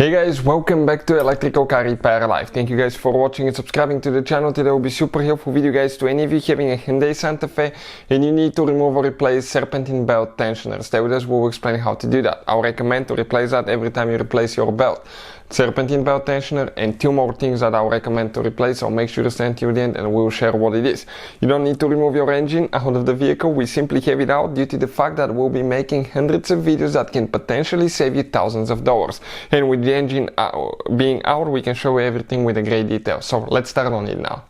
Hey guys, welcome back to Electrical Car Repair Live. Thank you guys for watching and subscribing to the channel. Today will be super helpful video guys to any of you having a Hyundai Santa Fe and you need to remove or replace serpentine belt tensioner. Stay with us, we'll explain how to do that. I recommend to replace that every time you replace your belt. Serpentine belt tensioner and two more things that I recommend to replace, so make sure to stay until the end and we'll share what it is. You don't need to remove your engine out of the vehicle, we simply have it out due to the fact that we'll be making hundreds of videos that can potentially save you thousands of dollars. And with the engine being out, we can show you everything with a great detail. So let's start on it now.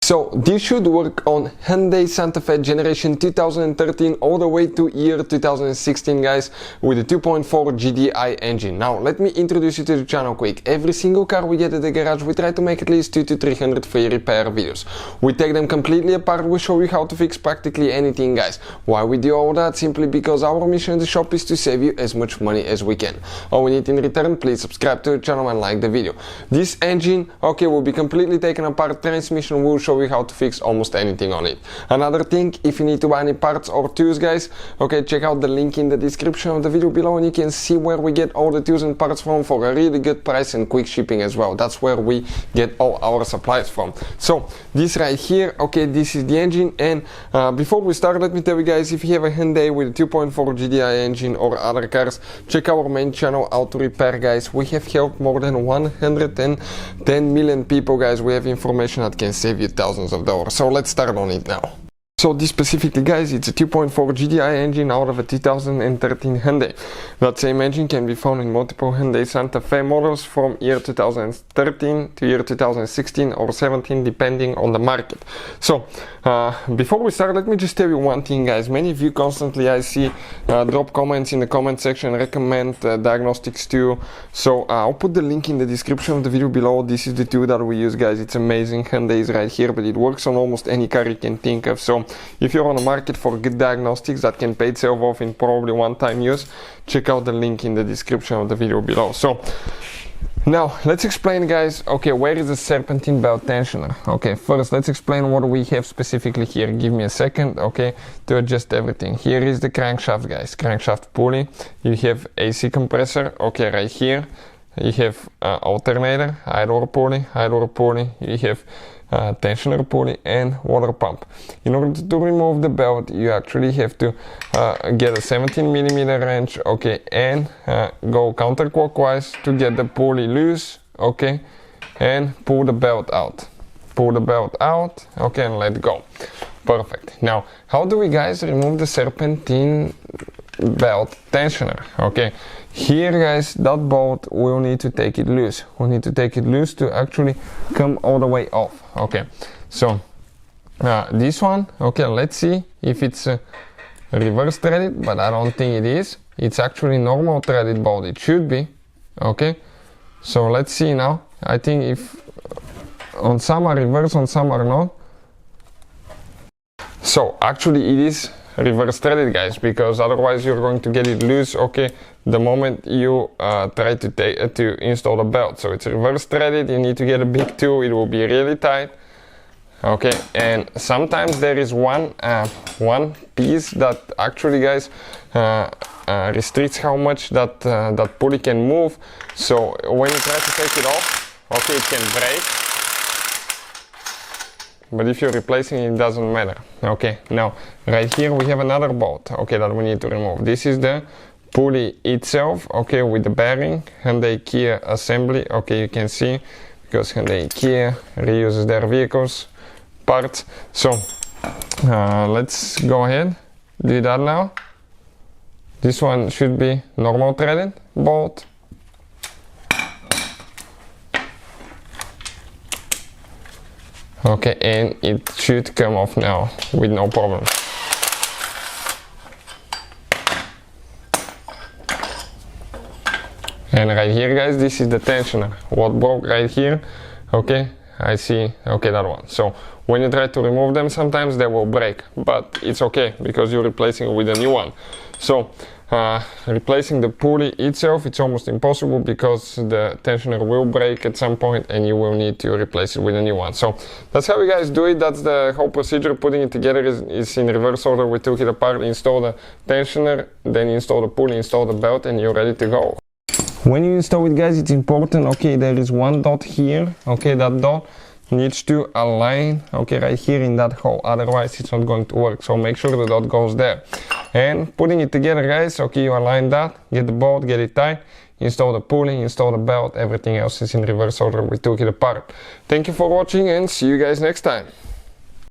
So this should work on Hyundai Santa Fe generation 2013 all the way to year 2016 guys, with a 2.4 GDI engine. Now let me introduce you to the channel quick. Every single car we get at the garage, we try to make at least 200 to 300 free repair videos. We take them completely apart, we show you how to fix practically anything guys. Why we do all that? Simply because our mission in the shop is to save you as much money as we can. All we need in return, please subscribe to the channel and like the video. This engine, okay, will be completely taken apart. Transmission will show you how to fix almost anything on it. Another thing, if you need to buy any parts or tools guys, okay, check out the link in the description of the video below and you can see where we get all the tools and parts from for a really good price and quick shipping as well. That's where we get all our supplies from. So this right here, okay, this is the engine. And before we start, let me tell you guys, if you have a Hyundai with a 2.4 GDI engine or other cars, check our main channel, Auto Repair guys. We have helped more than 110 million people guys. We have information that can save you thousands of dollars. So let's start on it now. So this specifically guys, it's a 2.4 GDI engine out of a 2013 Hyundai. That same engine can be found in multiple Hyundai Santa Fe models from year 2013 to year 2016 or 17 depending on the market. So before we start, let me just tell you one thing guys. Many of you constantly I see drop comments in the comment section, recommend diagnostics tool. So I'll put the link in the description of the video below. This is the tool that we use guys. It's amazing. Hyundai is right here, but it works on almost any car you can think of. So if you're on the market for good diagnostics that can pay itself off in probably one-time use, check out the link in the description of the video below. So now let's explain guys, okay, where is the serpentine belt tensioner? Okay, first let's explain what we have specifically here. Give me a second, okay, to adjust everything. Here is the crankshaft guys, crankshaft pulley. You have AC compressor, okay, right here. You have alternator, high door pulley, you have tensioner pulley and water pump. In order to remove the belt, you actually have to get a 17mm wrench, okay, and go counterclockwise to get the pulley loose, okay, and pull the belt out. Pull the belt out, okay, and let go. Perfect. Now, how do we guys remove the serpentine belt tensioner? Okay, here guys, that bolt we'll need to take it loose. We'll need to take it loose to actually come all the way off. Okay, so this one, okay, let's see if it's reverse threaded, but I don't think it is. It's actually normal threaded bolt. It should be. Okay, so let's see now. I think if on some are reverse, on some are not. So actually it is reverse threaded guys, because otherwise you're going to get it loose, okay, the moment you try to install the belt. So it's reverse threaded. You need to get a big tool, it will be really tight, okay. And sometimes there is one piece that actually guys restricts how much that pulley can move. So when you try to take it off, okay, it can break. But if you're replacing it, it doesn't matter. Okay, now right here we have another bolt, okay, that we need to remove. This is the pulley itself, okay, with the bearing, Hyundai Kia assembly, okay, you can see, because Hyundai Kia reuses their vehicles parts. So let's go ahead, do that now. This one should be normal threaded bolt. Okay, and it should come off now with no problem. And right here guys, this is the tensioner. What broke right here, okay, I see, okay, that one. So when you try to remove them, sometimes they will break, but it's okay because you're replacing it with a new one. So replacing the pulley itself, it's almost impossible because the tensioner will break at some point and you will need to replace it with a new one. So that's how you guys do it. That's the whole procedure. Putting it together is in reverse order. We took it apart, install the tensioner, then install the pulley, install the belt, and you're ready to go. When you install it, guys, it's important, okay, there is one dot here, okay, that dot needs to align, okay, right here in that hole, otherwise it's not going to work, so make sure the dot goes there. And putting it together, guys, okay, you align that, get the bolt, get it tight, install the pulley, install the belt, everything else is in reverse order we took it apart. Thank you for watching and see you guys next time.